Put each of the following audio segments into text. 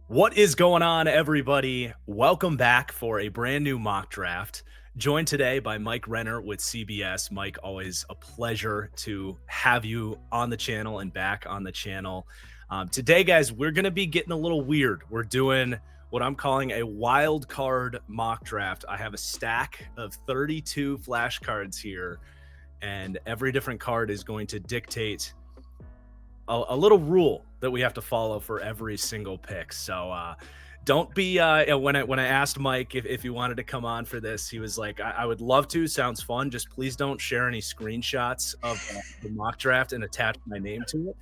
What is going on, everybody? Welcome back for a brand new mock draft. Joined today by Mike Renner with CBS. Mike, always a pleasure to have you on the channel and back on the channel. Today, guys, we're going to be getting a little weird. We're doing what I'm calling a wild card mock draft. I have a stack of 32 flashcards here, and every different card is going to dictate a little rule that we have to follow for every single pick. So don't be when I asked Mike if he wanted to come on for this, he was like, I would love to. Sounds fun. Just please don't share any screenshots of the mock draft and attach my name to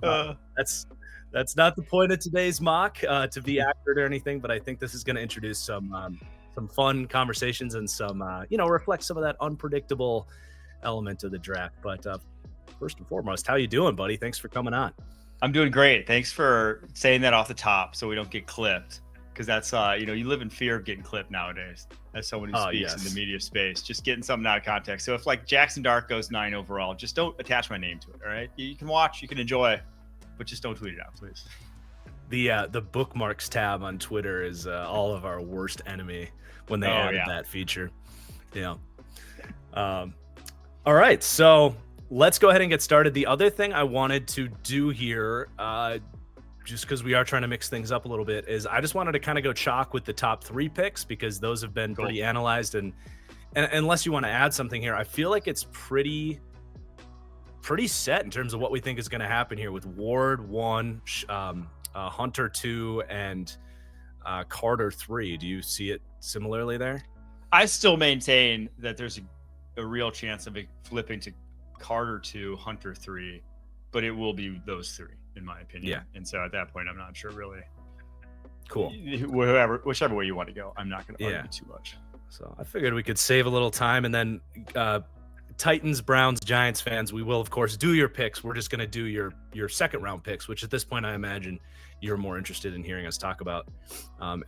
it. That's not the point of today's mock to be accurate or anything, but I think this is going to introduce some fun conversations and some reflect some of that unpredictable element of the draft. But first and foremost, how you doing, buddy? Thanks for coming on. I'm doing great. Thanks for saying that off the top so we don't get clipped, because that's you live in fear of getting clipped nowadays as someone who speaks in the media space, just getting something out of context. So if like Jackson Dart goes 9 overall, just don't attach my name to it. All right, you can watch, you can enjoy, but just don't tweet it out, please. The bookmarks tab on Twitter is all of our worst enemy when they added that feature. Yeah. All right, so let's go ahead and get started. The other thing I wanted to do here, just because we are trying to mix things up a little bit, is I just wanted to kind of go chalk with the top 3 picks, because those have been pretty analyzed. And unless you want to add something here, I feel like it's pretty set in terms of what we think is going to happen here with Ward 1, Hunter 2, and Carter 3. Do you see it similarly there? I still maintain that there's a real chance of it flipping to Carter 2, Hunter 3, but it will be those 3 in my opinion. Yeah. And so at that point, I'm not sure really. Cool. Whichever way you want to go, I'm not going to argue too much. So I figured we could save a little time, and then Titans, Browns, Giants fans, we will of course do your picks. We're just going to do your second round picks, which at this point I imagine you're more interested in hearing us talk about.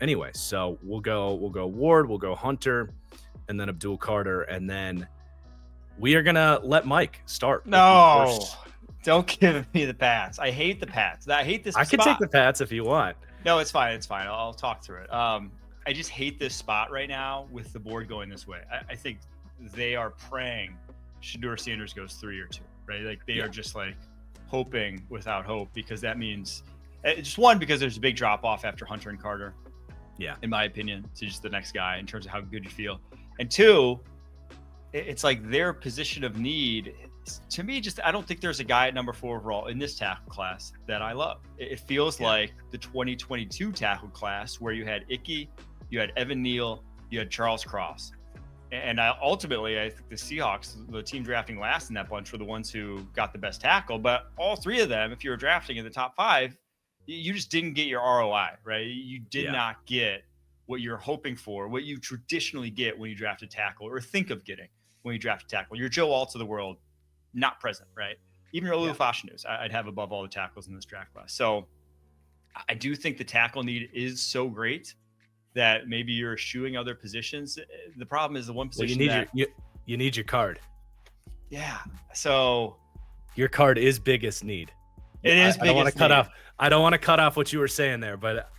Anyway, so we'll go Ward, we'll go Hunter, and then Abdul Carter, and then we are gonna let Mike start. No, don't give me the Pats. I hate the Pats. I hate this. I can take the Pats if you want. No, it's fine. It's fine. I'll talk through it. I just hate this spot right now with the board going this way. I think they are praying Shedeur Sanders goes 3 or 2, right? Like they are just like hoping without hope, because that means just one, because there's a big drop off after Hunter and Carter. Yeah, in my opinion, to just the next guy in terms of how good you feel, and 2. It's like their position of need, to me, just I don't think there's a guy at number 4 overall in this tackle class that I love. It feels like the 2022 tackle class, where you had Icky, you had Evan Neal, you had Charles Cross. And ultimately, I think the Seahawks, the team drafting last in that bunch, were the ones who got the best tackle. But all 3 of them, if you were drafting in the top 5, you just didn't get your ROI, right? You did not get what you're hoping for, what you traditionally get when you draft a tackle, or think of getting when you draft a tackle. Your Joe Alt of the world, not present, right? Even your Olu Fashanu, I'd have above all the tackles in this draft class. So I do think the tackle need is so great that maybe you're eschewing other positions. The problem is the one position you need your card. Yeah. So your card is biggest need. It is. I don't want to cut off what you were saying there, but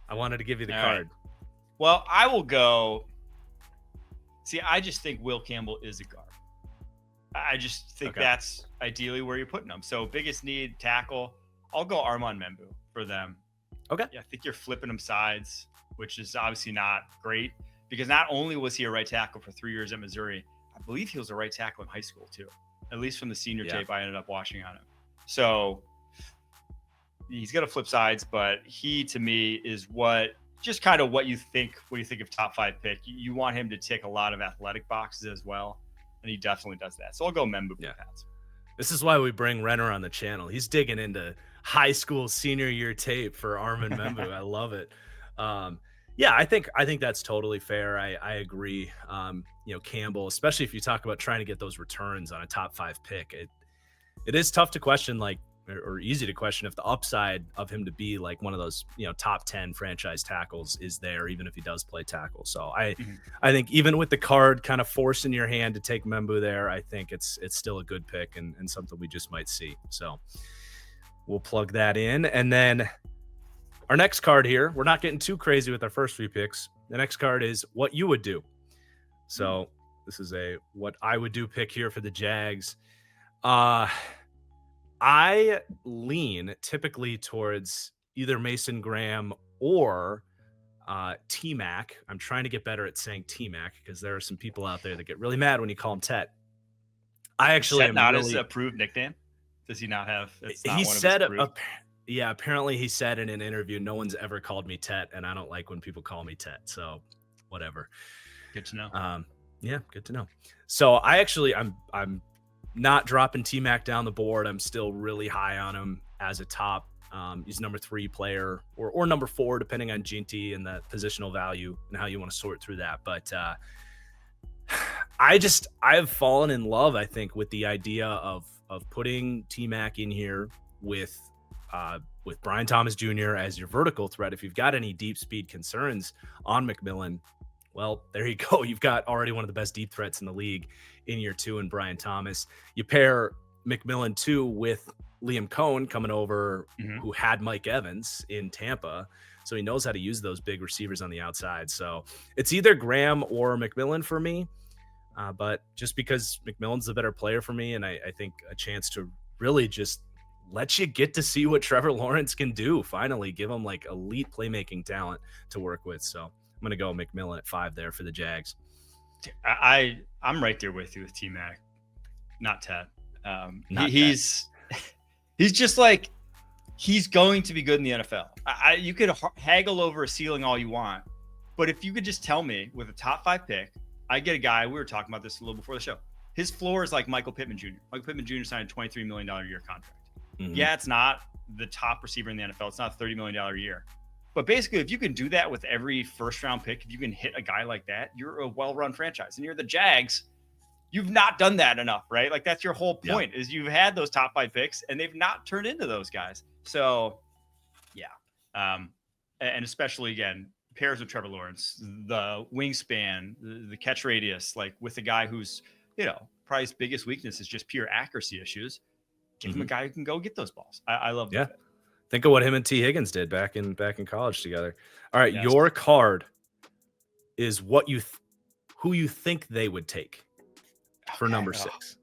I wanted to give you the card. Right. Well, I will go. See, I just think Will Campbell is a guard. I just think that's ideally where you're putting them. So biggest need, tackle. I'll go Armand Membu for them. Okay. Yeah, I think you're flipping them sides, which is obviously not great, because not only was he a right tackle for 3 years at Missouri, I believe he was a right tackle in high school too, at least from the senior tape I ended up watching on him. So he's going to flip sides, but he, to me, is just kind of what you think when you think of top 5 pick. You want him to tick a lot of athletic boxes as well, and he definitely does that. So I'll go Membu for the Pats. This is why we bring Renner on the channel. He's digging into high school senior year tape for Armand Membu. I love it. I think that's totally fair. I agree. Campbell, especially if you talk about trying to get those returns on a top 5 pick, it is tough to question, like, or easy to question if the upside of him to be like one of those, top 10 franchise tackles is there, even if he does play tackle. So I think even with the card kind of forcing your hand to take Membu there, I think it's still a good pick and something we just might see. So we'll plug that in. And then Our next card here, we're not getting too crazy with our first 3 picks. The next card is what you would do. So this is a what I would do pick here for the Jags. I lean typically towards either Mason Graham or T-Mac. I'm trying to get better at saying T-Mac because there are some people out there that get really mad when you call him Tet. I actually am not really, his approved nickname. Does he not have? It's not he one said, of his yeah, apparently he said in an interview, no one's ever called me Tet, and I don't like when people call me Tet. So whatever. Good to know. Yeah, good to know. So I'm not dropping T-Mac down the board. I'm still really high on him as a top. He's number 3 player or number 4, depending on GT and the positional value and how you want to sort through that. But I've fallen in love, I think, with the idea of putting T-Mac in here with Brian Thomas Jr. as your vertical threat. If you've got any deep speed concerns on McMillan, well, there you go. You've got already one of the best deep threats in the league in year 2 in Brian Thomas. You pair McMillan too with Liam Cohn coming over, who had Mike Evans in Tampa. So he knows how to use those big receivers on the outside. So it's either Graham or McMillan for me. But just because McMillan's the better player for me, and I think a chance to really just let you get to see what Trevor Lawrence can do. Finally, give him like elite playmaking talent to work with. So I'm going to go McMillan at 5 there for the Jags. I'm right there with you with T-Mac, not Ted. He's just like, he's going to be good in the NFL. You could haggle over a ceiling all you want, but if you could just tell me with a top 5 pick, I get a guy, we were talking about this a little before the show. His floor is like Michael Pittman Jr. Michael Pittman Jr. signed a $23 million a year contract. Yeah, it's not the top receiver in the NFL. It's not $30 million a year. But basically, if you can do that with every first round pick, if you can hit a guy like that, you're a well-run franchise. And you're the Jags. You've not done that enough, right? Like that's your whole point is you've had those top 5 picks and they've not turned into those guys. So yeah. And especially again, pairs with Trevor Lawrence, the wingspan, the catch radius, like with a guy who's, probably his biggest weakness is just pure accuracy issues. Give him a guy who can go get those balls. I love that. Yeah. Think of what him and T. Higgins did back in college together. All right, your card is who you think they would take for number 6.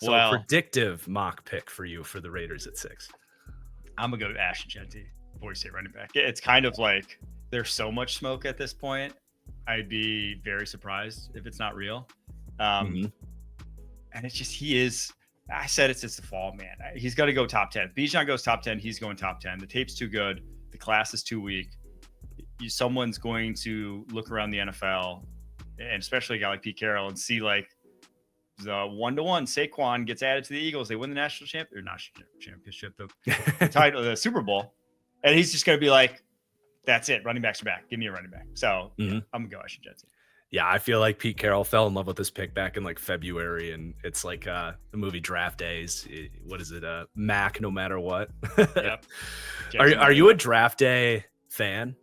So predictive mock pick for you for the Raiders at 6. I'm gonna go to Ashton Genty before you say running back. It's kind of like there's so much smoke at this point. I'd be very surprised if it's not real. And it's just I said it since the fall, man. He's got to go top 10. Bijan goes top 10. He's going top 10. The tape's too good. The class is too weak. Someone's going to look around the NFL, and especially a guy like Pete Carroll, and see like the 1-to-1 Saquon gets added to the Eagles. They win the national championship, the title, the Super Bowl, and he's just going to be like, "That's it. Running backs are back. Give me a running back." So I'm gonna go Ashton Genty. Yeah, I feel like Pete Carroll fell in love with this pick back in like February, and it's like the movie Draft Days. What is it? Mac, no matter what. Yep. Are you a Draft Day fan?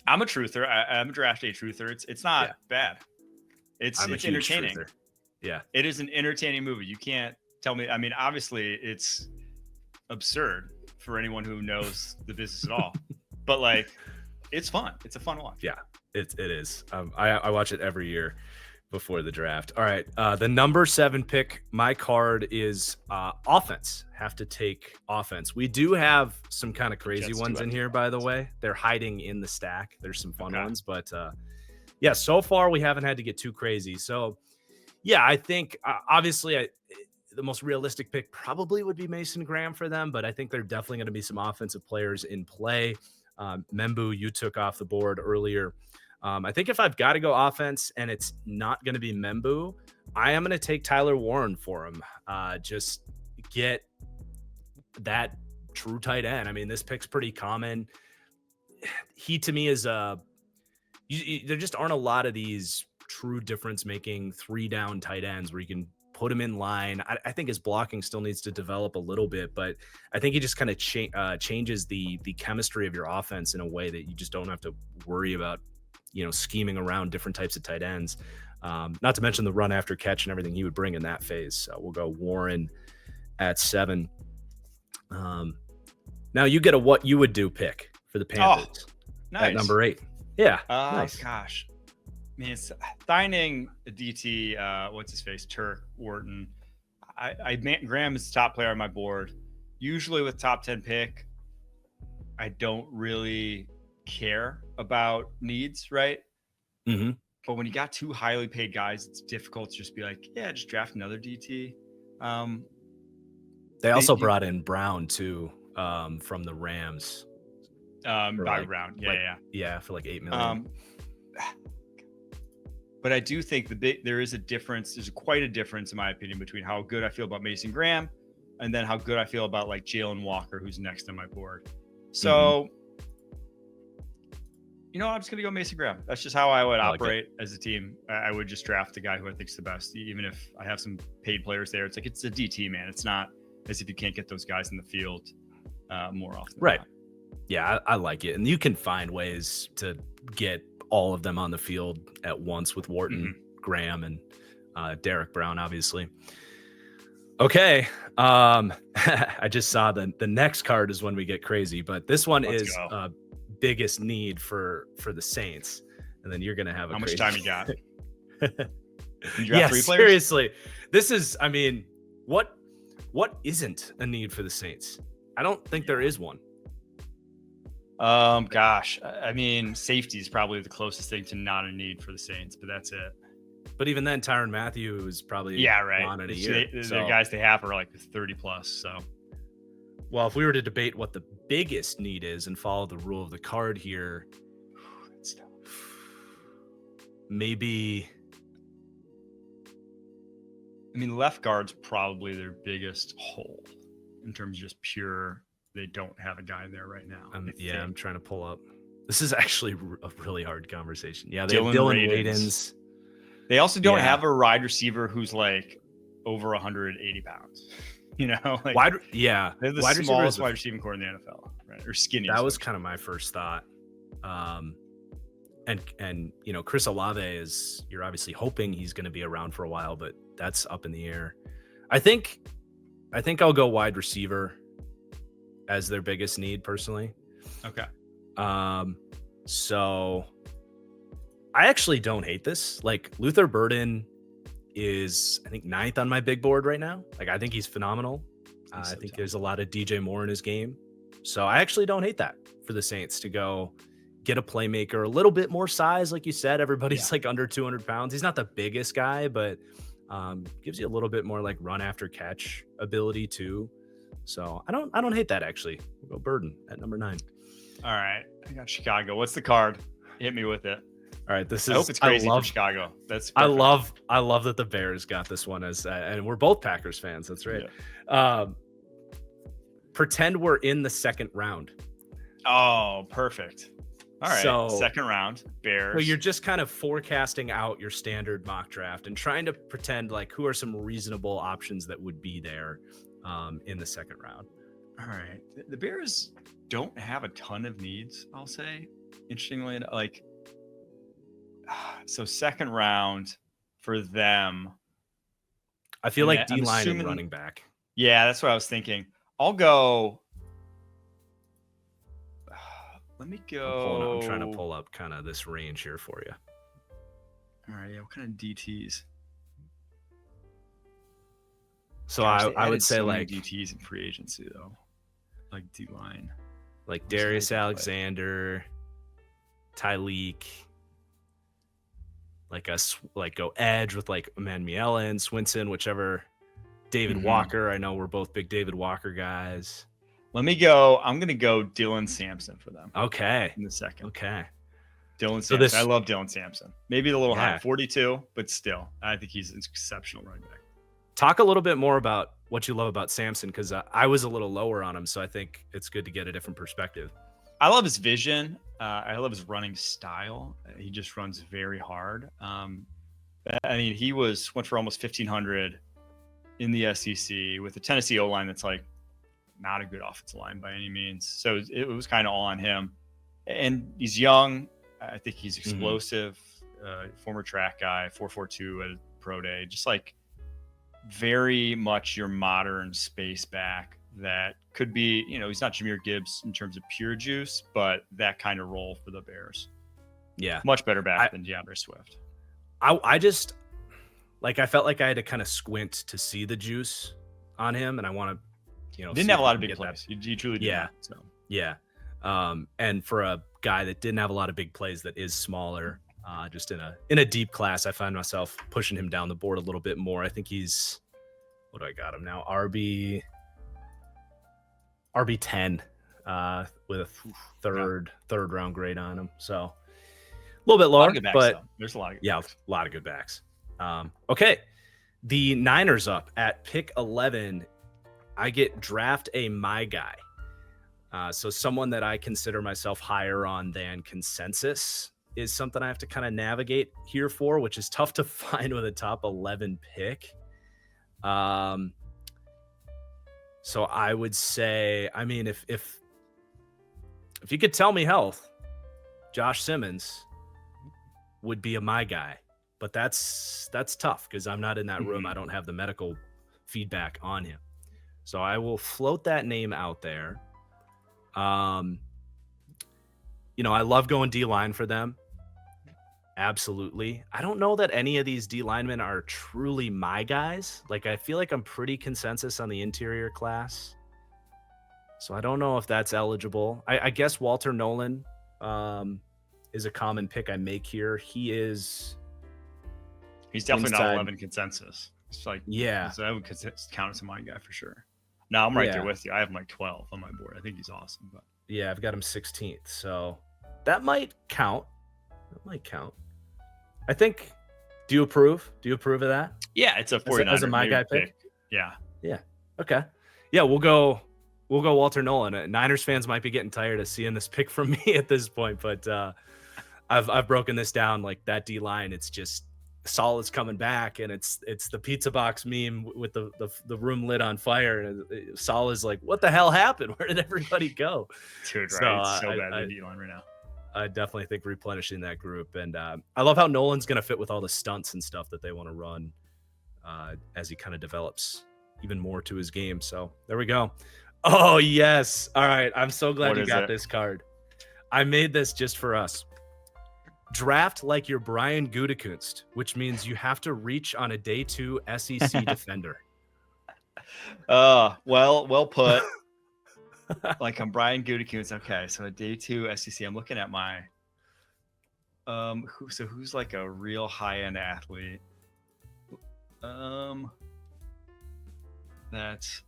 I'm a truther. I'm a Draft Day truther. It's not bad. It's entertaining. Truther. Yeah, it is an entertaining movie. You can't tell me. I mean, obviously, it's absurd for anyone who knows the business at all, but like, it's fun. It's a fun watch. Yeah. It is. I watch it every year before the draft. All right. The number 7 pick, my card is offense. Have to take offense. We do have some kind of crazy ones in here, by the way. They're hiding in the stack. There's some fun ones, but so far we haven't had to get too crazy. So yeah, I think obviously the most realistic pick probably would be Mason Graham for them, but I think there are definitely going to be some offensive players in play. Membu, you took off the board earlier. I think if I've got to go offense and it's not going to be Membu, I am going to take Tyler Warren for him. Just get that true tight end. I mean, this pick's pretty common. He, to me, is there just aren't a lot of these true difference-making 3-down tight ends where you can put him in line. I think his blocking still needs to develop a little bit, but I think he just kind of changes the chemistry of your offense in a way that you just don't have to worry about, scheming around different types of tight ends. Not to mention the run after catch and everything he would bring in that phase. So we'll go Warren at 7. Now you get a what you would do pick for the Panthers nice. at number 8. Yeah, nice. Gosh, I mean, it's signing a DT. What's his face? Turk Wharton. Graham is the top player on my board. Usually with top 10 pick, I don't really care about needs, right? Mm-hmm. But when you got 2 highly paid guys, it's difficult to just be like, yeah, just draft another DT. They also brought in Brown too, from the Rams. Bobby Brown, yeah, for like $8 million. But I do think there is a difference. There's quite a difference, in my opinion, between how good I feel about Mason Graham and then how good I feel about like Jalen Walker, who's next on my board. So, you know, I'm just gonna go Mason Graham. That's just how I would operate as a team. I would just draft the guy who I think is the best, even if I have some paid players there. It's like it's a DT, man. It's not as if you can't get those guys in the field more often. Right. Yeah, I like it. And you can find ways to get all of them on the field at once with Wharton, Graham, and Derek Brown, obviously. Okay. I just saw the next card is when we get crazy, but this one is biggest need for the Saints. And then you're going to have how much time you got? You draft 3 players? Seriously. This is, I mean, what isn't a need for the Saints? I don't think there is one. Gosh, I mean, safety is probably the closest thing to not a need for the Saints, but that's it. But even then, Tyrann Mathieu is probably on in a year. The guys they have are like 30 plus. So, well, if we were to debate what the biggest need is and follow the rule of the card here, maybe. I mean, left guard's probably their biggest hole in terms of just pure. They don't have a guy there right now. I'm trying to pull up. This is actually a really hard conversation. Yeah, they have Dylan Radins. They also don't have a wide receiver who's like over 180 pounds. You know, like they're the smallest wide receiving core in the NFL, right? Or skinny. That was kind of my first thought. And you know, Chris Olave you're obviously hoping he's going to be around for a while, but that's up in the air. I think I'll go wide receiver as their biggest need personally. Okay. So I actually don't hate this. Like Luther Burden is, I think, 9th on my big board right now. Like, I think he's phenomenal. I think there's a lot of DJ Moore in his game. So I actually don't hate that for the Saints to go get a playmaker, a little bit more size. Like you said, everybody's like under 200 pounds. He's not the biggest guy, but gives you a little bit more like run after catch ability too. So I don't hate that actually. We'll go Burden at number 9. All right. I got Chicago. What's the card? Hit me with it. All right. I hope it's crazy for Chicago. That's perfect. I love that the Bears got this one and we're both Packers fans. That's right. Yeah. Pretend we're in the second round. Oh, perfect. All right. So, second round, Bears. So you're just kind of forecasting out your standard mock draft and trying to pretend like who are some reasonable options that would be there in the second round. All right. The Bears don't have a ton of needs, I'll say. Interestingly, like, so second round for them. I feel like D-line and running back. Yeah, that's what I was thinking. I'll go. Let me go. I'm trying to pull up kind of this range here for you. All right. Yeah. What kind of DTs? So I would say like DTs in free agency though, like D-line, like Darius Alexander, Tyleek, like go edge with like Emmanuel and Swinson, whichever. David Walker. I know we're both big David Walker guys. Let me go. I'm going to go Dylan Sampson for them. Okay. In the second. Okay. Dylan Sampson. I love Dylan Sampson. Maybe a little high, 42, but still, I think he's an exceptional running back. Talk a little bit more about what you love about Sampson, because I was a little lower on him, so I think it's good to get a different perspective. I love his vision. I love his running style. He just runs very hard. I mean, he went for almost 1,500 in the SEC with the Tennessee O-line that's like not a good offensive line by any means. So it was kind of all on him. And he's young. I think he's explosive. Former track guy, 4.42 at a pro day. Just like very much your modern space back. that could be, he's not Jahmyr Gibbs in terms of pure juice, but that kind of role for the Bears. Yeah. Much better back than DeAndre Swift. I just, like, I felt like I had to kind of squint to see the juice on him, and I want to, didn't have a lot of big plays. You truly did. Yeah. So. Yeah. And for a guy that didn't have a lot of big plays, that is smaller, just in a deep class, I find myself pushing him down the board a little bit more. I think he's, what do I got him now? RB 10 with a third round grade on him. So a little bit lower, but there's a lot of good backs. Okay. The Niners up at pick 11. I get draft a my guy. So someone that I consider myself higher on than consensus is something I have to kind of navigate here for, which is tough to find with a top 11 pick. So I would say, I mean, if you could tell me health, Josh Simmons would be my guy, but that's tough because I'm not in that room. I don't have the medical feedback on him. So I will float that name out there. I love going D-line for them. Absolutely. I don't know that any of these D linemen are truly my guys. Like, I feel like I'm pretty consensus on the interior class. So I don't know if that's eligible. I guess Walter Nolan is a common pick I make here. He's definitely not 11 consensus. It's like, so I would count as my guy for sure. No, I'm right there with you. I have him like 12 on my board. I think he's awesome. But yeah, I've got him 16th. So that might count. I think. Do you approve? Do you approve of that? Yeah, it's a 49 as a my guy pick. Yeah. Okay. Yeah, we'll go Walter Nolan. Niners fans might be getting tired of seeing this pick from me at this point, but I've broken this down. Like, that D line, it's just Saleh's coming back, and it's the pizza box meme with the room lit on fire, and Saleh's like, "What the hell happened? Where did everybody go?" Dude, right? It's so bad in the D line right now. I definitely think replenishing that group. And I love how Nolan's going to fit with all the stunts and stuff that they want to run as he kind of develops even more to his game. So there we go. Oh, yes. All right. I'm so glad you got this card. I made this just for us. Draft like you're Brian Gutekunst, which means you have to reach on a day 2 SEC defender. Well put. Like, I'm Brian Gutekunst. Okay, so a day 2 SEC. I'm looking at my who's like a real high-end athlete. That's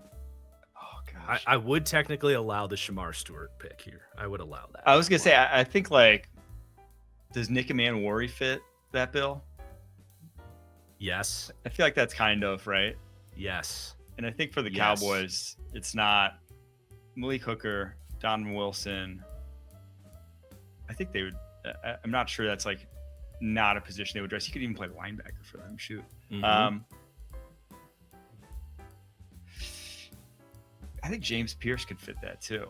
gosh. I would technically allow the Shamar Stewart pick here. I would allow that. I was gonna say, I think, like, does Nick Worry fit that bill? Yes. I feel like that's kind of right. Yes. And I think for the Cowboys, it's not Malik Hooker, Donovan Wilson. I think they would. I'm not sure that's like not a position they would address. He could even play linebacker for them. Shoot. Mm-hmm. I think James Pierce could fit that too,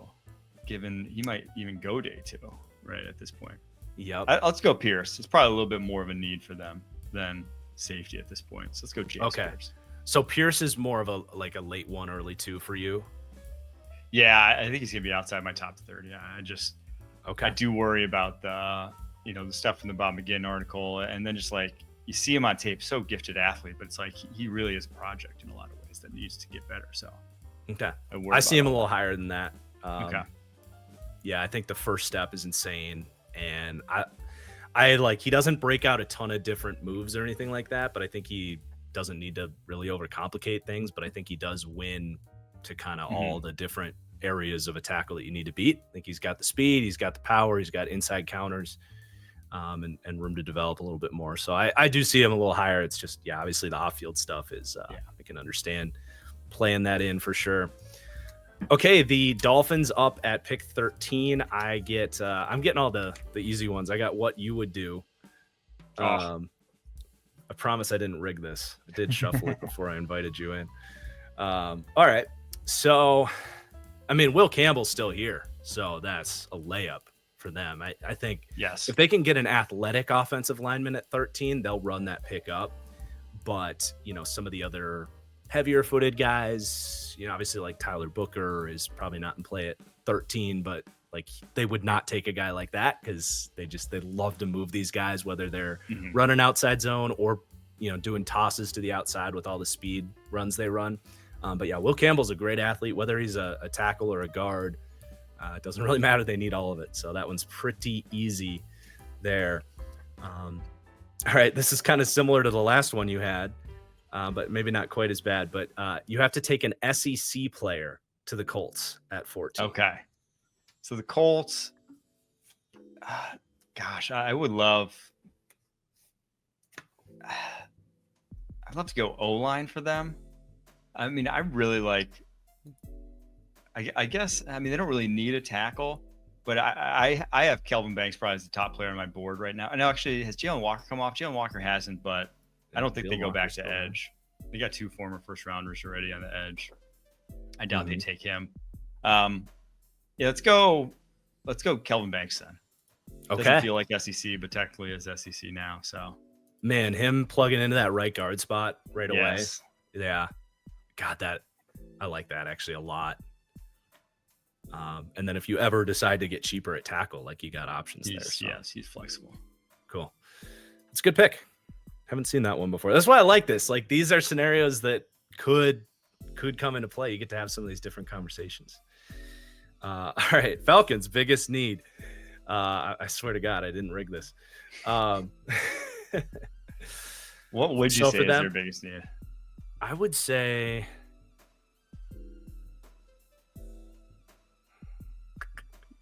given he might even go day 2 right at this point. Yep. Let's go Pierce. It's probably a little bit more of a need for them than safety at this point. So let's go James Pierce. So Pierce is more of a late 1, early 2 for you. Yeah, I think he's gonna be outside my top 30. Yeah, I do worry about the stuff from the Bob McGinn article, and then just like you see him on tape, so gifted athlete, but it's like he really is a project in a lot of ways that needs to get better. So I see him a little higher than that. Yeah, I think the first step is insane, and I like, he doesn't break out a ton of different moves or anything like that, but I think he doesn't need to really overcomplicate things. But I think he does win to kind of all the different areas of a tackle that you need to beat. I think he's got the speed, he's got the power, he's got inside counters, and room to develop a little bit more. So I do see him a little higher. It's just, obviously the off-field stuff is, I can understand playing that in for sure. Okay, the Dolphins up at pick 13. I'm getting all the easy ones. I got what you would do. I promise I didn't rig this. I did shuffle it before I invited you in. All right. So, I mean, Will Campbell's still here, so that's a layup for them. I think if they can get an athletic offensive lineman at 13, they'll run that pick up. But, some of the other heavier footed guys, obviously like Tyler Booker is probably not in play at 13, but like they would not take a guy like that because they love to move these guys, whether they're running outside zone or, doing tosses to the outside with all the speed runs they run. But yeah, Will Campbell's a great athlete, whether he's a tackle or a guard. It doesn't really matter. They need all of it. So that one's pretty easy there. All right. This is kind of similar to the last one you had, but maybe not quite as bad. But you have to take an SEC player to the Colts at 14. Okay. So the Colts, gosh, I'd love to go O-line for them. I mean, I really like, I guess, I mean, they don't really need a tackle, but I have Kelvin Banks probably as the top player on my board right now. And actually, has Jalen Walker come off? Jalen Walker hasn't, but I don't think they go back to edge. They got 2 former first rounders already on the edge. I doubt they take him. Yeah, let's go Kelvin Banks then. Okay. Doesn't feel like SEC, but technically is SEC now. So, man, him plugging into that right guard spot right away. Yeah. God, I like that actually a lot. And then if you ever decide to get cheaper at tackle, like you got options there. So. Yes, he's flexible. Cool. It's a good pick. Haven't seen that one before. That's why I like this. Like these are scenarios that could come into play. You get to have some of these different conversations. All right, Falcons' biggest need. I swear to God, I didn't rig this. What would you say is their biggest need? I would say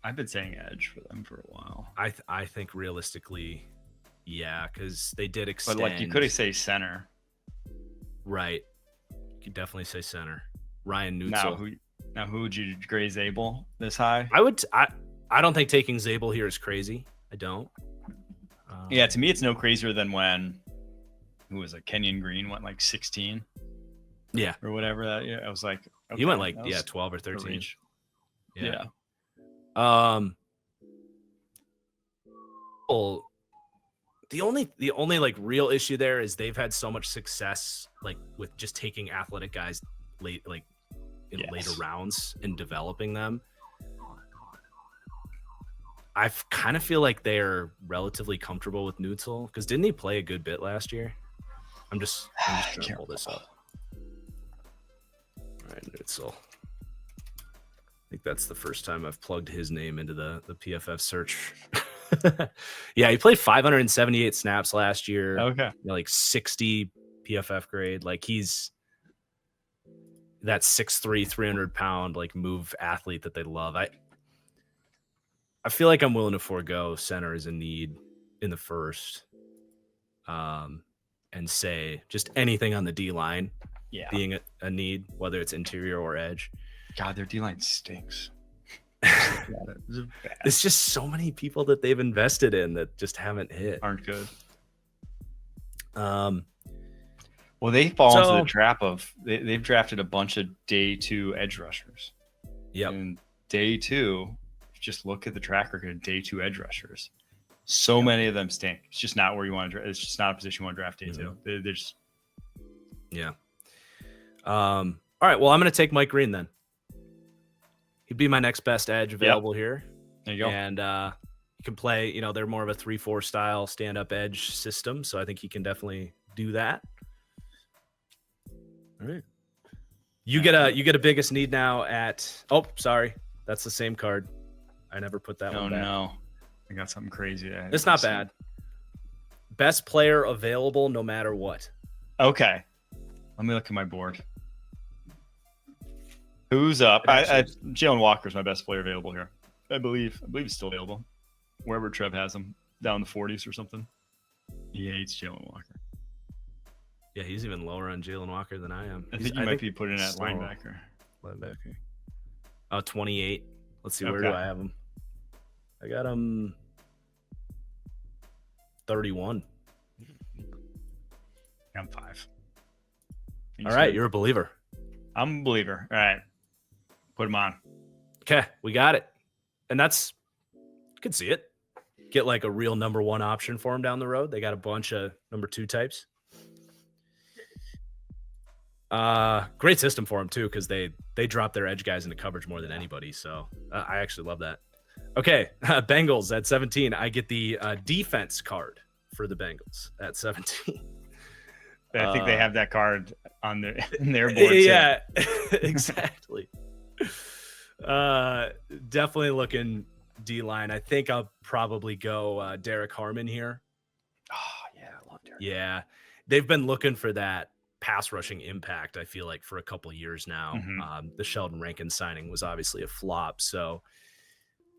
I've been saying edge for them for a while. I think realistically, yeah, because they did extend. But like you could say center. Right. You could definitely say center. Ryan Neutzel. Now who would you grade Zabel this high? I don't think taking Zabel here is crazy. I don't. Yeah, to me it's no crazier than when Kenyon Green went like 16. Yeah. Or whatever that. Yeah, I was like, okay, he went like 12 or 13. Yeah. Well, the only like real issue there is they've had so much success like with just taking athletic guys later rounds and developing them. I kind of feel like they're relatively comfortable with Neutzel because didn't he play a good bit last year? I'm just trying to pull this up. All right, Neutzel. I think that's the first time I've plugged his name into the PFF search. Yeah, he played 578 snaps last year. Okay. Like 60 PFF grade. Like he's that 6'3", 300-pound like move athlete that they love. I feel like I'm willing to forego center as a need in the first, and say just anything on the D line being a need, whether it's interior or edge. God, their D line stinks. It's just so many people that they've invested in that just haven't hit. Aren't good. Well, they fall into the trap of they've drafted a bunch of day 2 edge rushers. Yep. And day 2, just look at the track record of day 2 edge rushers. So many of them stink. It's just not where you want to draft. It's just not a position you want to draft day 2. They're just. Yeah. All right. Well, I'm going to take Mike Green then. He'd be my next best edge available here. There you go. And he can play, they're more of a 3-4 style stand-up edge system. So I think he can definitely do that. All right. You get a biggest need now at, oh, sorry. That's the same card. I never put that one back. Oh, no. I got something crazy. It's not bad. Best player available no matter what. Okay. Let me look at my board. Who's up? Jalen Walker's my best player available here. I believe he's still available. Wherever Trev has him, down in the 40s or something. He hates Jalen Walker. Yeah, he's even lower on Jalen Walker than I am. I think you might be putting at linebacker. Oh, 28. Let's see, where do I have him? I got him 31. I'm 5. All right, you're a believer. I'm a believer. All right. Put him on. Okay, we got it. And that's, you can see it. Get like a real number 1 option for him down the road. They got a bunch of number 2 types. Great system for them too, because they drop their edge guys into coverage more than anybody. So I actually love that. Okay, Bengals at 17. I get the defense card for the Bengals at 17. I think they have that card on their in their board. Yeah, exactly. Definitely looking D-line. I think I'll probably go Derek Harmon here. Oh yeah, I love Derek. Yeah, they've been looking for that pass rushing impact, I feel like, for a couple years now. The Sheldon Rankin signing was obviously a flop, so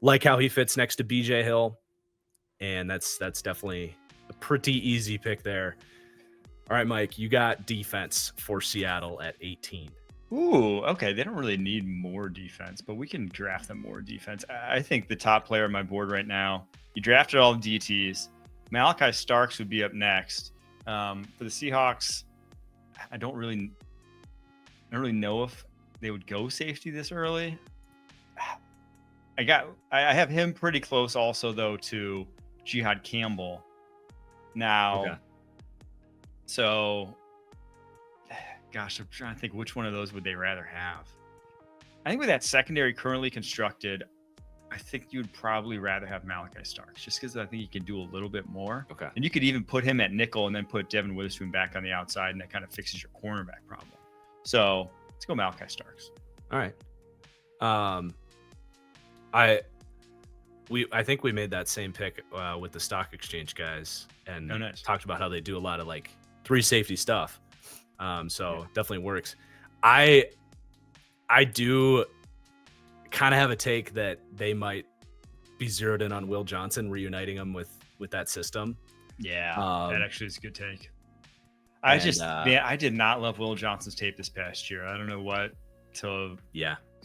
like how he fits next to BJ Hill, and that's definitely a pretty easy pick there. All right, Mike, you got defense for Seattle at 18. Ooh, okay. They don't really need more defense, but we can draft them more defense. I think the top player on my board right now, you drafted all the DTs. Malachi Starks would be up next. For the Seahawks, I don't really know if they would go safety this early. I have him pretty close also, though, to Jihad Campbell. Now, Okay. So, gosh, I'm trying to think which one of those would they rather have. I think with that secondary currently constructed, I think you'd probably rather have Malachi Starks, just because I think he can do a little bit more. Okay. And you could even put him at nickel and then put Devin Witherspoon back on the outside, and that kind of fixes your cornerback problem. So let's go Malachi Starks. All right. I think we made that same pick with the stock exchange guys and nice. Talked about how they do a lot of like 3 safety stuff. So definitely works. I do kind of have a take that they might be zeroed in on Will Johnson, reuniting him with that system. Yeah, that actually is a good take. I did not love Will Johnson's tape this past year. I don't know what because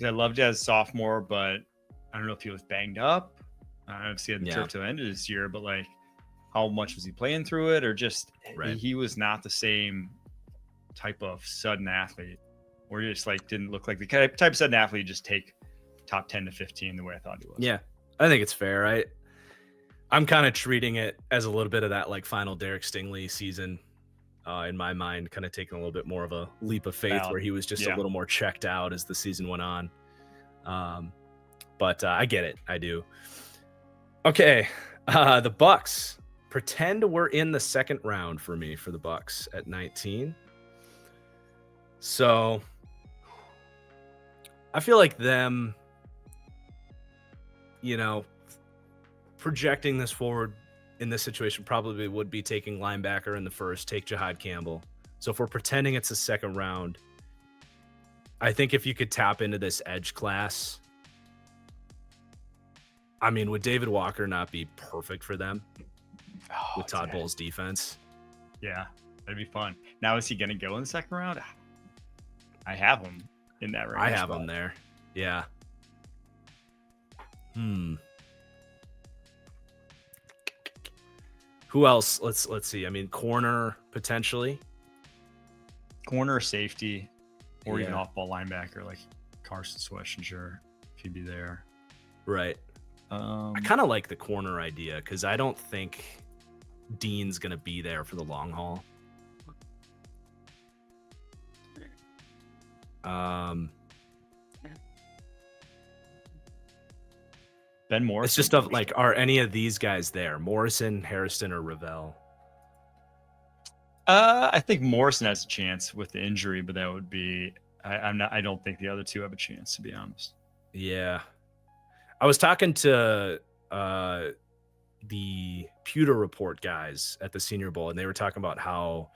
I loved it as a sophomore, but I don't know if he was banged up. I don't see the turf till the end of this year, but like, how much was he playing through it, or just he was not the same type of sudden athlete, or just like didn't look like the type of sudden athlete you just take top 10 to 15 the way I thought he was. Yeah, I think it's fair. I'm kind of treating it as a little bit of that like final Derek Stingley season in my mind, kind of taking a little bit more of a leap of faith where he was just a little more checked out as the season went on. But I get it. I do. Okay. The Bucks. Pretend we're in the second round for me for the Bucks at 19. So I feel like them, projecting this forward in this situation probably would be taking linebacker in the first, take Jihad Campbell. So if we're pretending it's the second round, I think if you could tap into this edge class, I mean, would David Walker not be perfect for them with Todd Bowles' defense? Yeah, that'd be fun. Now, is he going to go in the second round? I have him in that range. I have him there. Yeah. Who else? Let's see. I mean, corner potentially. Corner, safety, or even off-ball linebacker like Carson Schwarzenegger, if he'd be there. Right. I kind of like the corner idea because I don't think Dean's going to be there for the long haul. Ben Morrison. It's just of like, are any of these guys there? Morrison, Harrison, or Ravel? I think Morrison has a chance with the injury, but that would be. I don't think the other two have a chance, to be honest. Yeah. I was talking to the Pewter Report guys at the Senior Bowl, and they were talking about how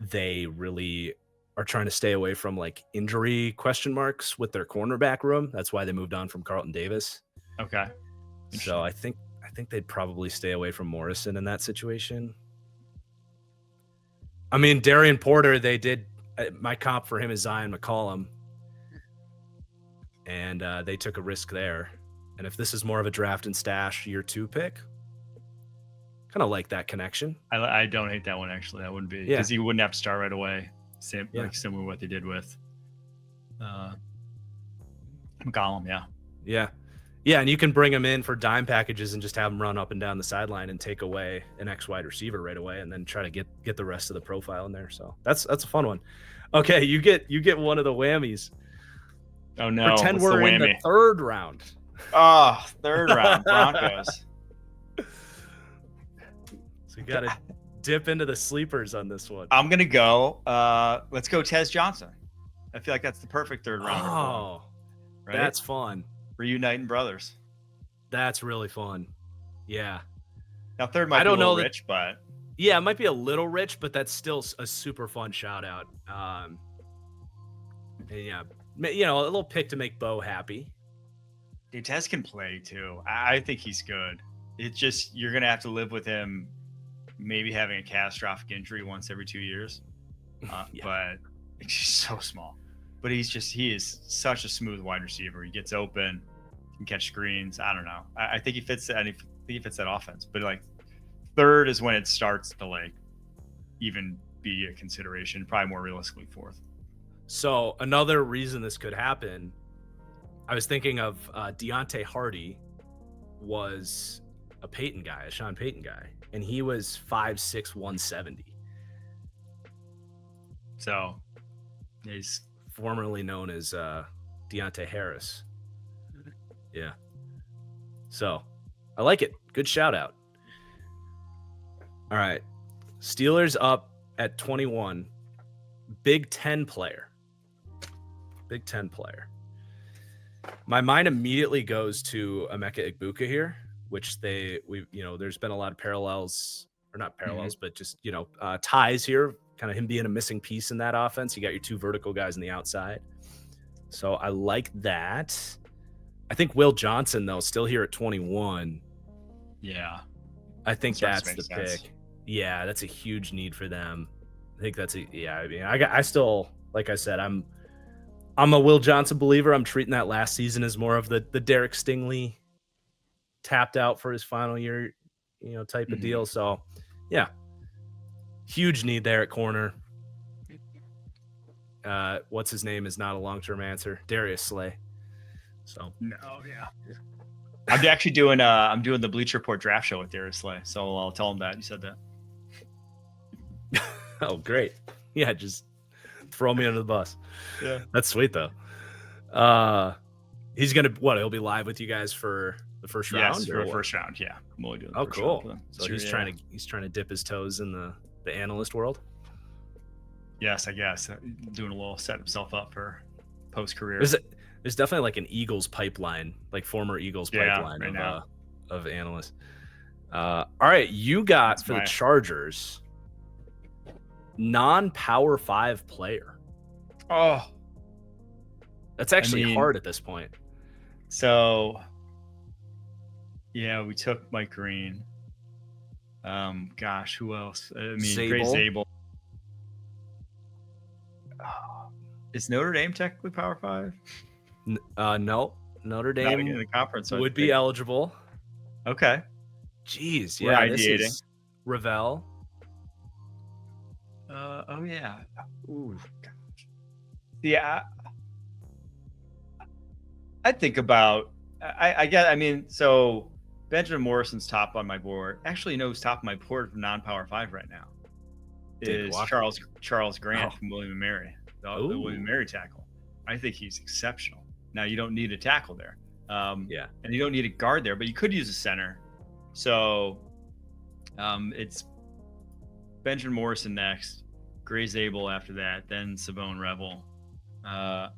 they really are trying to stay away from like injury question marks with their cornerback room. That's why they moved on from Carlton Davis. Okay. So I think they'd probably stay away from Morrison in that situation. I mean, Darian Porter, they did my comp for him is Zion McCollum, and they took a risk there. And if this is more of a draft and stash year 2 pick, kind of like that connection. I don't hate that one, actually. That wouldn't be because he wouldn't have to start right away. Like similar to what they did with McCollum. Yeah, and you can bring him in for dime packages and just have him run up and down the sideline and take away an X wide receiver right away, and then try to get the rest of the profile in there. So that's a fun one. Okay, you get one of the whammies. Oh no! Pretend What's we're the in the whammy? third round. Oh, third round Broncos. So you got to dip into the sleepers on this one. I'm gonna go. Let's go, Tez Johnson. I feel like that's the perfect third rounder. Oh, right? That's fun. Reuniting brothers. That's really fun. Yeah. Now third might be a little rich, but yeah, it might be a little rich, but that's still a super fun shout out. And yeah, a little pick to make Bo happy. Dude, Tez can play too. I think he's good. It's just you're gonna have to live with him maybe having a catastrophic injury once every 2 years. But it's just so small. But he is such a smooth wide receiver. He gets open, can catch screens. I don't know. I think he fits that. I think he fits that offense. But like third is when it starts to like even be a consideration. Probably more realistically fourth. So another reason this could happen, I was thinking of Deontay Hardy was a Peyton guy, a Sean Payton guy, and he was 5'6", 170. So he's formerly known as Deontay Harris. Yeah. So I like it. Good shout out. All right. Steelers up at 21. Big Ten player. My mind immediately goes to Emeka Egbuka here, which there's been a lot of parallels, or not parallels, but just, ties here, kind of him being a missing piece in that offense. You got your two vertical guys on the outside. So I like that. I think Will Johnson, though, still here at 21. Yeah. I think that's the pick. Yeah, that's a huge need for them. I think I still, like I said, I'm a Will Johnson believer. I'm treating that last season as more of the Derek Stingley tapped out for his final year, type of deal. So, yeah, huge need there at corner. What's his name is not a long-term answer. Darius Slay. So no, yeah. I'm actually doing the Bleacher Report draft show with Darius Slay, so I'll tell him that you said that. Oh, great. Yeah, just throw me under the bus. Yeah. That's sweet, though. He's going to, he'll be live with you guys for the first round? Yes, for the first round, yeah. I'm doing the first round. So he's trying to dip his toes in the analyst world? Yes, I guess. Doing a little, set himself up for post-career. There's definitely like an Eagles pipeline, like former Eagles pipeline right of analysts. All right, you got for the Chargers, non-Power 5 player. Oh, that's actually hard at this point. So, yeah, we took Mike Green. Gosh, who else? Gray Zabel. Is Notre Dame technically Power 5? No. Notre Dame in the conference would be eligible. Okay. Jeez, yeah. This is Ravel. Oh yeah. Ooh, gosh. Yeah. I think about. So Benjamin Morrison's top on my board. Actually, who's top on my board from non-Power 5 right now is Charles Grant from William & Mary, the William & Mary tackle. I think he's exceptional. Now you don't need a tackle there, and you don't need a guard there, but you could use a center. So, it's Benjamin Morrison next, Gray Zabel after that, then Savone Revel. I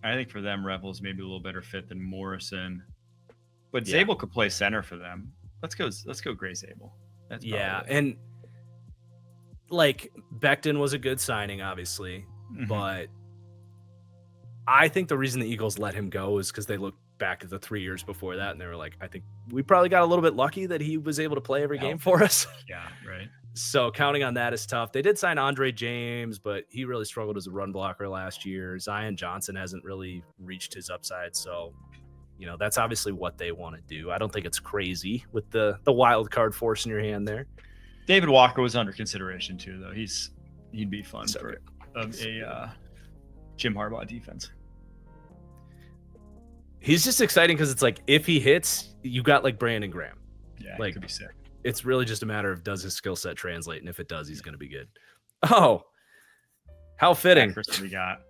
think for them, Revel's maybe a little better fit than Morrison, but Zabel could play center for them. Let's go Gray Zabel. And like Becton was a good signing, obviously, but I think the reason the Eagles let him go is because they looked back at the 3 years before that and they were like, I think we probably got a little bit lucky that he was able to play every game for us. Yeah, right. So counting on that is tough. They did sign Andre James, but he really struggled as a run blocker last year. Zion Johnson hasn't really reached his upside. So, that's obviously what they want to do. I don't think it's crazy with the wild card force in your hand there. David Walker was under consideration too, though. He'd be fun for a Jim Harbaugh defense. He's just exciting because it's like if he hits, you got like Brandon Graham. Yeah, like could be sick. It's really just a matter of does his skill set translate, and if it does, he's going to be good. Oh, How fitting. First we got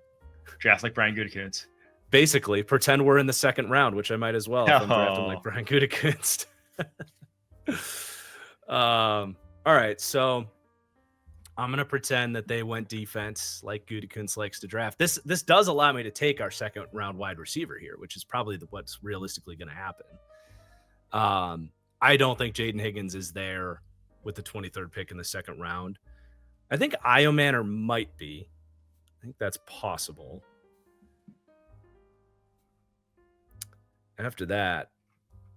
draft like Brian Gutekunst. Basically, pretend we're in the second round, which I might as well if I'm drafting like Brian Gutekunst. All right, so I'm gonna pretend that they went defense like Gutekunst likes to draft. This does allow me to take our second round wide receiver here, which is probably what's realistically going to happen. I don't think Jaden Higgins is there with the 23rd pick in the second round. I think Iomanner might be. I think that's possible. After that,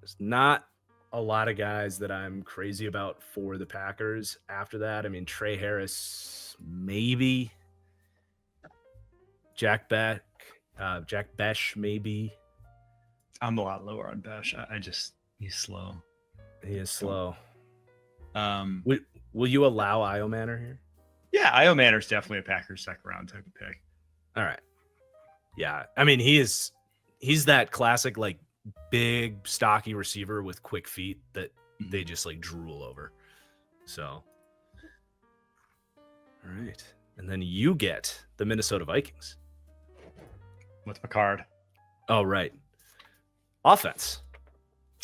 there's not a lot of guys that I'm crazy about for the Packers. After that, I mean, Trey Harris, maybe. Jack Besh, maybe. I'm a lot lower on Besh. He's slow. He is slow. Will you allow Iomanner here? Yeah, Iomanner's definitely a Packers second round type of pick. All right. Yeah, I mean, he's that classic like big stocky receiver with quick feet that they just like drool over. So, all right, and then you get the Minnesota Vikings with Picard. Oh, right. Offense.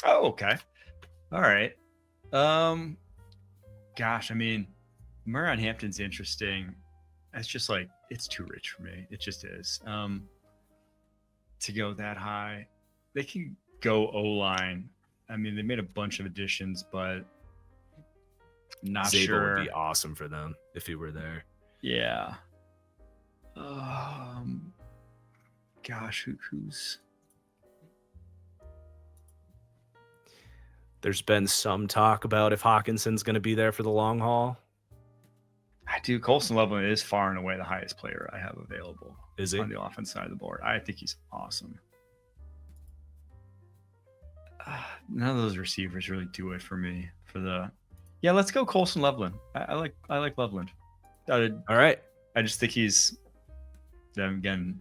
Oh, okay. All right. Gosh, I mean, Murray Hampton's interesting. It's just like, it's too rich for me. It just is. To go that high, they can go O-line. I mean, they made a bunch of additions, but not Zabel sure. Would be awesome for them if he were there. Yeah. Gosh, who's? There's been some talk about if Hawkinson's going to be there for the long haul. I do. Colson Loveland is far and away the highest player I have available. Is he? On the offense side of the board? I think he's awesome. None of those receivers really do it for me. Yeah, let's go Colson Loveland. I like Loveland. All right. I just think he's, again,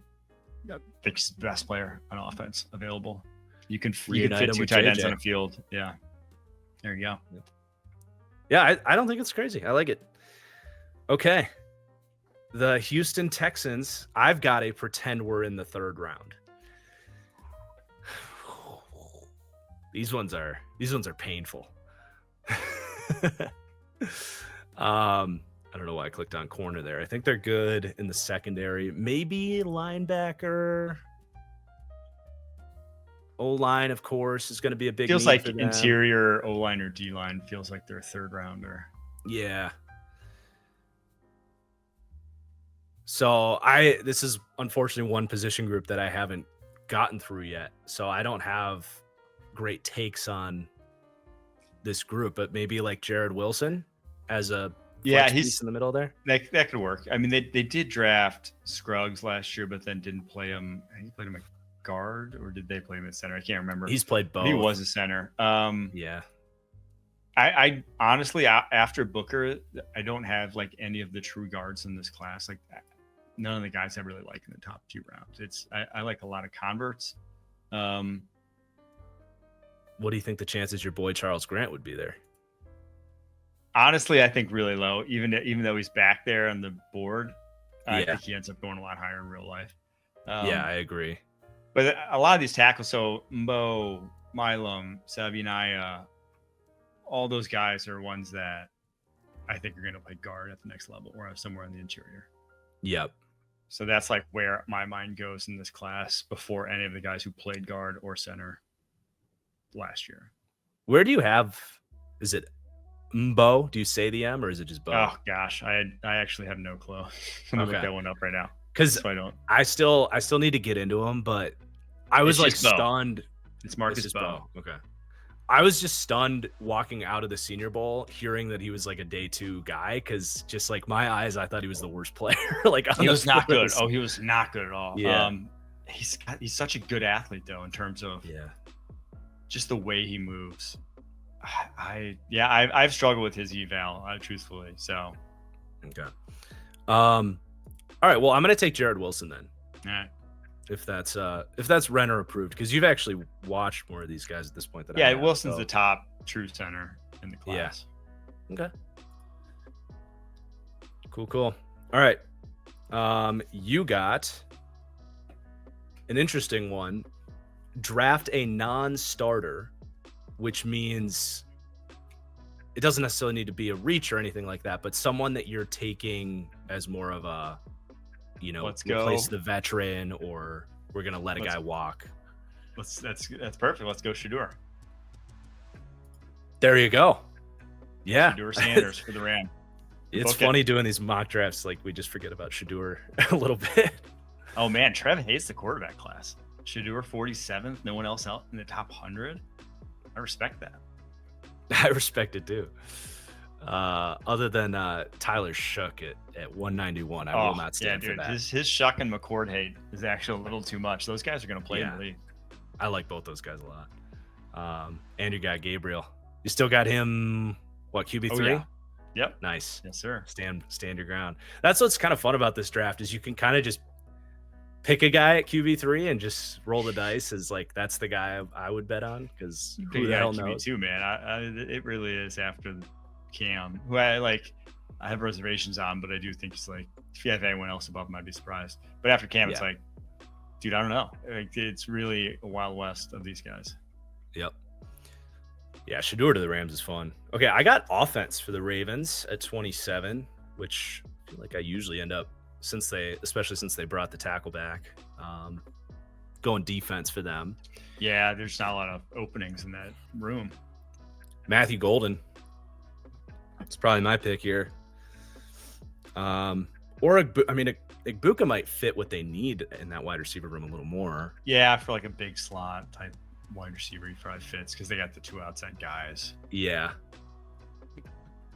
I think he's the best player on offense available. You can fit two tight ends on a field. Yeah. There you go. Yeah, I don't think it's crazy. I like it. Okay. The Houston Texans, I've got to pretend we're in the third round. These ones are painful. I don't know why I clicked on corner there. I think they're good in the secondary. Maybe linebacker. O-line, of course, is going to be a big feels need like for them. Interior O-line or D-line feels like they're a third rounder. Yeah. So this is unfortunately one position group that I haven't gotten through yet. So I don't have great takes on this group, but maybe like Jared Wilson as a he's in the middle there. That could work. I mean, they did draft Scruggs last year, but then didn't play him. He played him at guard, or did they play him at center? I can't remember. He's played both. He was a center. Yeah. I honestly, after Booker, I don't have like any of the true guards in this class. Like none of the guys I really like in the top 2 rounds. I like a lot of converts. What do you think the chances your boy Charles Grant would be there? Honestly, I think really low. Even though he's back there on the board, I Yeah. think he ends up going a lot higher in real life. Yeah, I agree. But a lot of these tackles, so Mbo, Milam, Savinaya, all those guys are ones that I think are going to play guard at the next level or somewhere in the interior. Yep. So that's like where my mind goes in this class before any of the guys who played guard or center last year. Where do you have? Is it Mbo? Do you say the M or is it just Bo? Oh gosh, I actually have no clue. I'm gonna look that one up right now because I still need to get into him, but I was like stunned. It's Marcus Bo. Okay. I was just stunned walking out of the Senior Bowl, hearing that he was like a day 2 guy. Because just like my eyes, I thought he was the worst player. Like he was not good. Oh, he was not good at all. Yeah. He's such a good athlete though, in terms of just the way he moves. I've struggled with his eval, truthfully. So, okay. All right. Well, I'm gonna take Jared Wilson then. All right. If that's Renner approved, because you've actually watched more of these guys at this point than I have. Wilson's the top true center in the class. Yeah. Okay. Cool. All right. You got an interesting one. Draft a non-starter, which means it doesn't necessarily need to be a reach or anything like that, but someone that you're taking as more of a, Let's replace go. the veteran, or we're gonna let a guy walk. That's perfect. Let's go Shador. There you go. Yeah. Shador Sanders for the Ram. It's funny doing these mock drafts. Like, we just forget about Shador a little bit. Oh man, Trev hates the quarterback class. Shador 47th, no one else out in the top 100. I respect that. I respect it too. Other than Tyler Shook at 191, I will not stand for that. His Shuck and McCord hate is actually a little too much. Those guys are going to play in the league. I like both those guys a lot. And your guy Gabriel, you still got him. What, QB3? Oh, yeah. Yep. Nice. Yes, sir. Stand your ground. That's what's kind of fun about this draft, is you can kind of just pick a guy at QB3 and just roll the dice as like, that's the guy I would bet on, because who the hell knows? QB2, man. It really is after Cam, who I have reservations on, but I do think he's like, if you have anyone else above him, I'd be surprised. But after Cam, it's like, dude, I don't know. Like, it's really a wild west of these guys. Yep. Yeah, Shador to the Rams is fun. Okay, I got offense for the Ravens at 27, which I feel like I usually end up, especially since they brought the tackle back, going defense for them. Yeah, there's not a lot of openings in that room. Matthew Golden. It's probably my pick here. Or Igbuka might fit what they need in that wide receiver room a little more. Yeah, for like a big slot type wide receiver, he probably fits because they got the two outside guys. Yeah.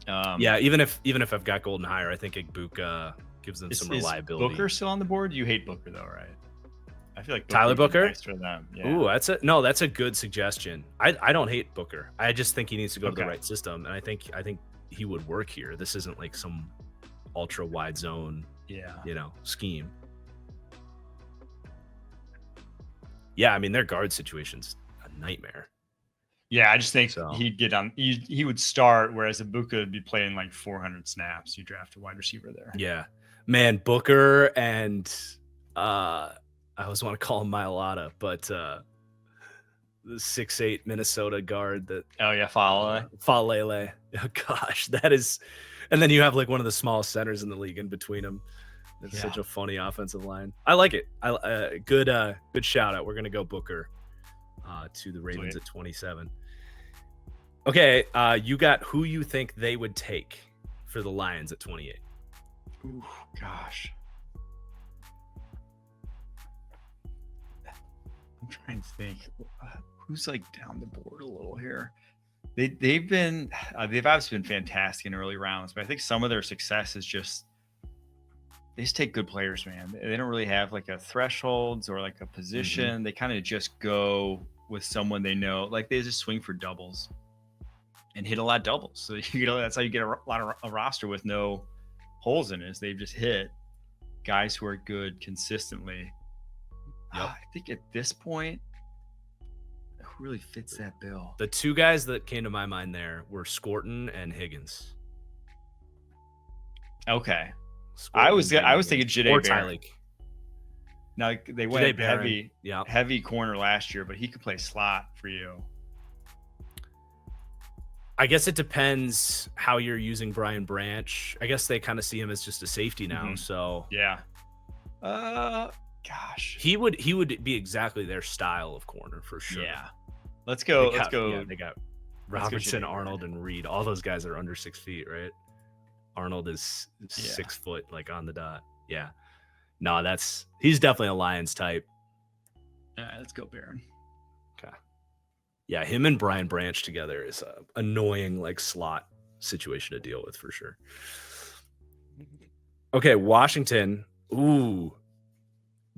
Even if I've got Golden higher, I think Igbuka gives them some reliability. Is Booker still on the board? You hate Booker though, right? I feel like Tyler Booker. Nice for them. Yeah. Ooh, that's a good suggestion. I don't hate Booker. I just think he needs to go to the right system, and I think he would work here. This isn't like some ultra wide zone, scheme. Yeah, I mean, their guard situation's a nightmare. Yeah, I just think he'd get on. He would start, whereas Ibuka would be playing like 400 snaps. You draft a wide receiver there. Yeah, man, Booker and I always want to call him Mailata, but the 6'8" Minnesota guard that. Oh yeah, Falele. Oh gosh, that is. And then you have like one of the smallest centers in the league in between them. It's such a funny offensive line. I like it. Good shout out. We're gonna go Booker to the Ravens at 27. Okay, you got who you think they would take for the Lions at 28. Ooh, gosh. I'm trying to think who's like down the board a little here. They've obviously been fantastic in early rounds, but I think some of their success is just they just take good players, man. They don't really have like a thresholds or like a position. Mm-hmm. They kind of just go with someone they know. Like they just swing for doubles and hit a lot of doubles. So that's how you get a roster with no holes in it. Is they've just hit guys who are good consistently. Yep. I think at this point, who really fits that bill? The two guys that came to my mind there were Scorton and Higgins. Okay. I was thinking Jade Barron. Now they went heavy corner last year, but he could play slot for you. I guess it depends how you're using Brian Branch. I guess they kind of see him as just a safety now. Mm-hmm. So yeah. Gosh, he would be exactly their style of corner for sure. Yeah. Let's go. Yeah, they got Robertson, Arnold, and Reed. All those guys are under 6 feet, right? Arnold is 6 foot, like on the dot. Yeah. No, he's definitely a Lions type. All right, let's go Barron. Okay. Yeah, him and Brian Branch together is a annoying like slot situation to deal with for sure. Okay, Washington. Ooh.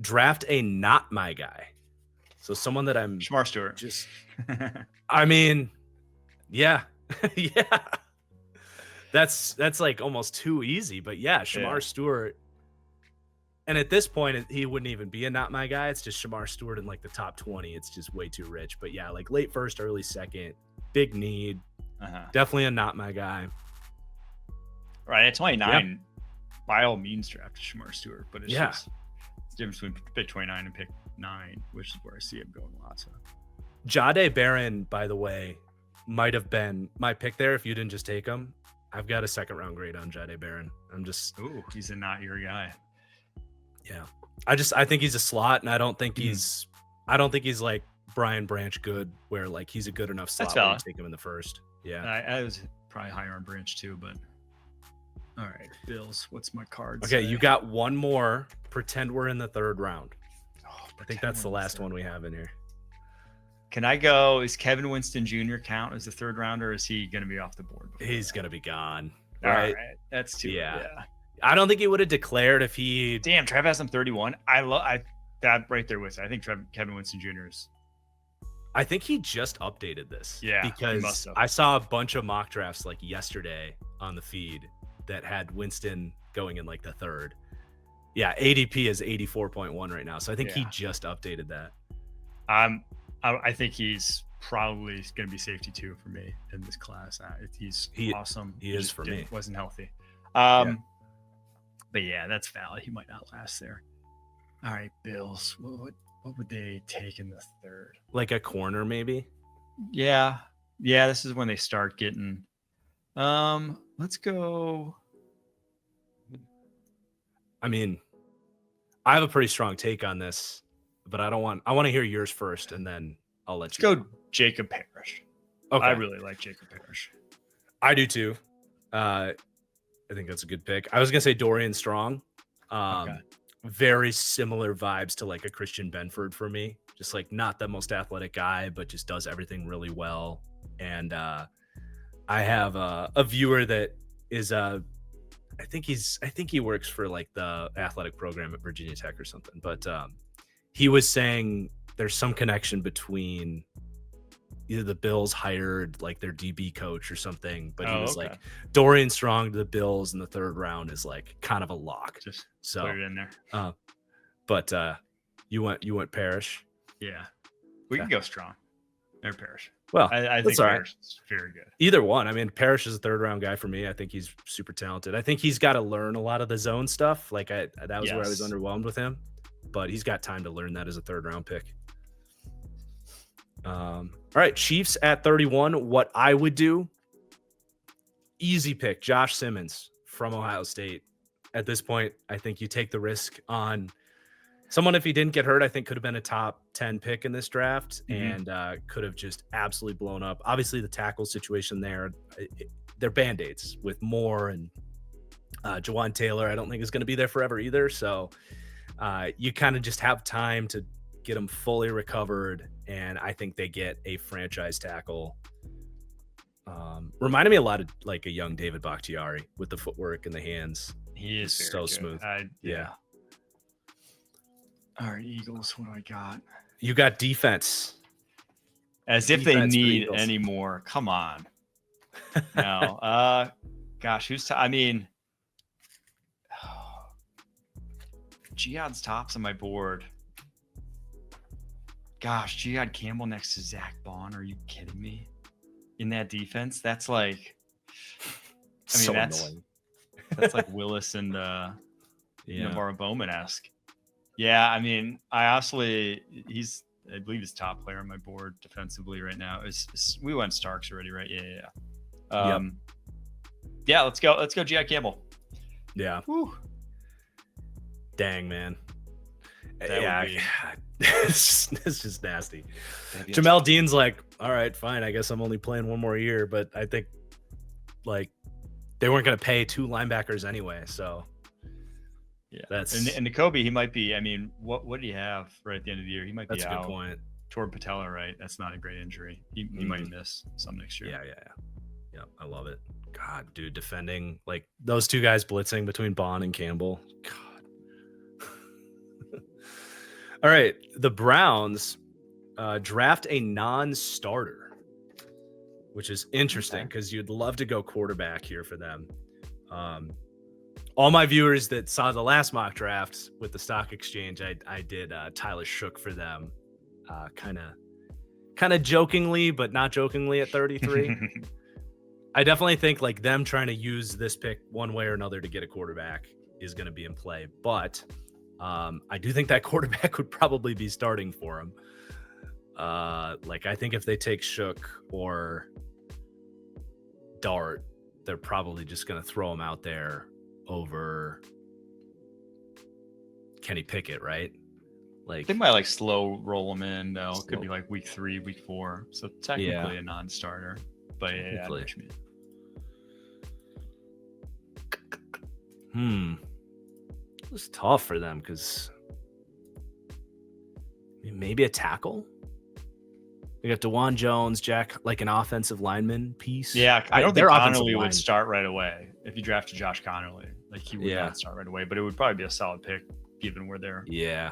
Draft a not my guy. So someone that I'm Shamar Stewart. Just I mean, yeah. Yeah. That's like almost too easy, but Shamar Stewart. And at this point, he wouldn't even be a not my guy. It's just Shamar Stewart in like the top 20. It's just way too rich. But yeah, like late first, early second, big need. Definitely a not my guy. Right at 29, by all means draft Shamar Stewart, but it's Yeah. just it's the difference between pick 29 and pick 9, which is where I see him going lots of. Jahdae Barron, by the way, might have been my pick there if you didn't just take him. I've got a second round grade on Jahdae Barron. Ooh, he's a not your guy. Yeah. I think he's a slot, and I don't think he's like Brian Branch good, where like he's a good enough slot where you take him in the first. Yeah. I was probably higher on Branch too, but all right, Bills. What's my card? Okay, say? you got one more. Pretend we're in the third round. Oh, I think that's the last one we have in here. Can I go? Is Kevin Winston Jr. count as a third rounder, or is he going to be off the board? He's going to be gone. Right? Right. That's too. Yeah. I don't think he would have declared if he. Damn, Trev has him 31. I that right there with. I think Kevin Winston Jr. is. I think he just updated this. Yeah, because I saw a bunch of mock drafts like yesterday on the feed that had Winston going in like the third. Yeah, ADP is 84.1 right now, so I think he just updated that. I think he's probably going to be safety 2 for me in this class. He's awesome. He is for me. Wasn't healthy. But yeah, that's valid. He might not last there. All right, Bills. What would they take in the third? Like a corner, maybe? Yeah. This is when they start getting. Let's go. I mean, I have a pretty strong take on this, but I want to hear yours first, and then I'll let you go. Jacob Parrish. Okay. I really like Jacob Parrish. I do too. I think that's a good pick. I was gonna say Dorian Strong. Very similar vibes to like a Christian Benford for me. Just like not the most athletic guy, but just does everything really well. And I have a viewer that is I think he works for like the athletic program at Virginia Tech or something. But he was saying there's some connection between either the Bills hired like their DB coach or something, but he was like Dorian Strong to the Bills in the third round is like kind of a lock. Just so put it in there. But you went Parrish. Yeah, we can go Strong or Parrish. Well, I think Parrish is very good. Either one. I mean, Parrish is a third round guy for me. I think he's super talented. I think he's got to learn a lot of the zone stuff. Like that was where I was underwhelmed with him, but he's got time to learn that as a third round pick. All right, Chiefs at 31. What I would do, easy pick, Josh Simmons from Ohio State. At this point, I think you take the risk on someone, if he didn't get hurt, I think could have been a top 10 pick in this draft and could have just absolutely blown up. Obviously, the tackle situation there, they're Band-Aids with Moore and Jawan Taylor. I don't think is going to be there forever either. So you kind of just have time to get them fully recovered, and I think they get a franchise tackle. Reminded me a lot of like a young David Bakhtiari with the footwork and the hands. He is so good. Smooth. Yeah. All right, Eagles. What do I got? You got defense. As if they need any more. Come on. No. Gosh, I mean, Jihad's tops on my board. Gosh, Jihad Campbell next to Zach Bond. Are you kidding me? In that defense, that's like, I mean, annoying. That's like Willis and Navarro Bowman-esque. Yeah, I mean, I believe he's top player on my board defensively right now. We went Starks already, right? Yeah. Yeah, let's go Jihad Campbell. Yeah. Whew. Dang, man. That it's just nasty. Jamel Dean's like, all right, fine. I guess I'm only playing one more year, but I think like they weren't going to pay 2 linebackers anyway. So yeah, and Nakobe, he might be. I mean, what do you have right at the end of the year? He might be out. That's a good point. Toward patella, right? That's not a great injury. He might miss some next year. Yeah. I love it. God, dude, defending like those 2 guys blitzing between Bond and Campbell. God. All right, the Browns draft a non-starter, which is interesting because you'd love to go quarterback here for them. All my viewers that saw the last mock draft with the stock exchange, I did Tyler Shook for them, kind of jokingly, but not jokingly at 33. I definitely think like them trying to use this pick one way or another to get a quarterback is going to be in play, but I do think that quarterback would probably be starting for him. Like, I think if they take Shook or Dart, they're probably just going to throw him out there over Kenny Pickett, right? Like, they might like slow roll him in though. It could be like week 3, week 4. So technically a non-starter. But yeah, what you mean. It was tough for them because maybe a tackle. We got DeJuan Jones, Jack, like an offensive lineman piece. Yeah, I don't think Connerly would start right away if you drafted Josh Connerly. Like, he would not start right away, but it would probably be a solid pick given where they're. Yeah,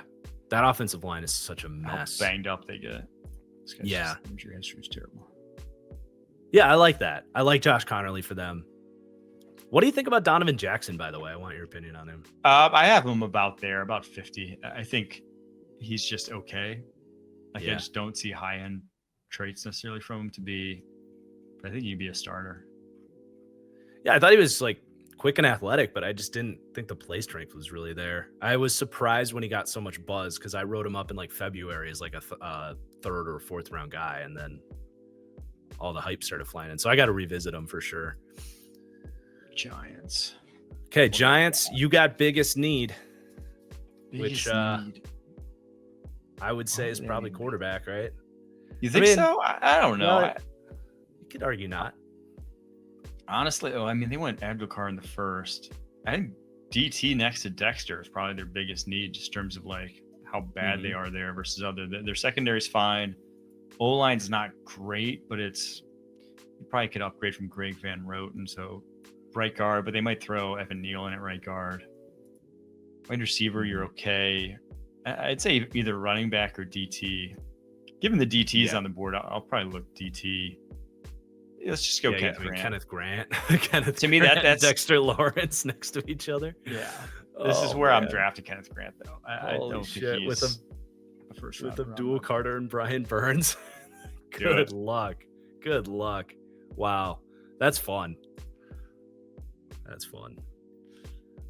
that offensive line is such a mess. How banged up they get. Yeah, injury history is terrible. Yeah, I like that. I like Josh Connerly for them. What do you think about Donovan Jackson, by the way? I want your opinion on him. I have him about 50. I think he's just okay. Like, I just don't see high-end traits necessarily from him to be, but I think he'd be a starter. Yeah, I thought he was like quick and athletic, but I just didn't think the play strength was really there. I was surprised when he got so much buzz because I wrote him up in like February as like a third or fourth round guy, and then all the hype started flying in. So I got to revisit him for sure. Giants. Okay, Giants, you got biggest need, which I would say is probably quarterback, right? You think so? I don't know. Well, you could argue not. Honestly, they went Abdulkar in the first. I think DT next to Dexter is probably their biggest need, just in terms of like how bad they are there versus other. Their secondary's fine. O-line's not great, but you probably could upgrade from Greg Van Roten, so right guard, but they might throw Evan Neal in at right guard. Wide receiver, you're okay. I'd say either running back or DT. Given the DTs on the board, I'll probably look DT. Let's just go Kenneth Grant. To me, that's Dexter Lawrence next to each other. Yeah. This is where I'm drafting Kenneth Grant, though. I don't shit. think he's a first round. With Abdul Carter and Brian Burns. Good luck. Wow. That's fun.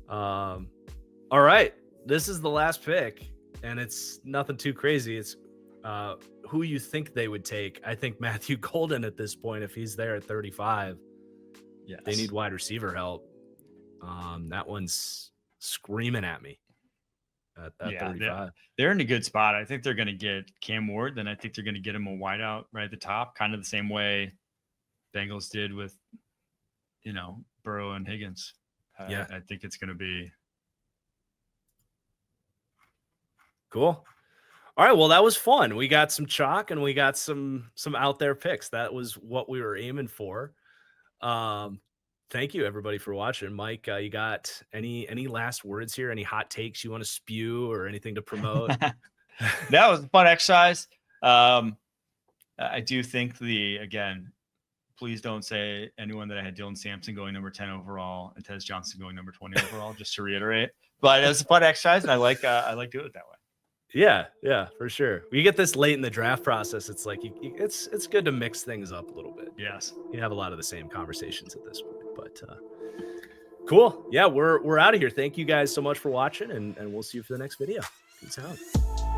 All right. This is the last pick, and it's nothing too crazy. It's who you think they would take. I think Matthew Golden at this point, if he's there at 35, they need wide receiver help. That one's screaming at me at 35. They're in a good spot. I think they're going to get Cam Ward. Then I think they're going to get him a wideout right at the top, kind of the same way Bengals did with, Burrow and Higgins. I think it's going to be cool. All right, well, that was fun. We got some chalk and we got some out there picks. That was what we were aiming for. Thank you, everybody, for watching. Mike, you got any last words here? Any hot takes you want to spew or anything to promote? That was a fun exercise. I do think please don't say anyone that I had Dylan Sampson going number 10 overall and Tez Johnson going number 20 overall, just to reiterate. But it was a fun exercise, and I like doing it that way. Yeah, for sure. We get this late in the draft process. It's like it's good to mix things up a little bit. Yes, you have a lot of the same conversations at this point, but cool. Yeah, we're out of here. Thank you guys so much for watching, and we'll see you for the next video. Peace out.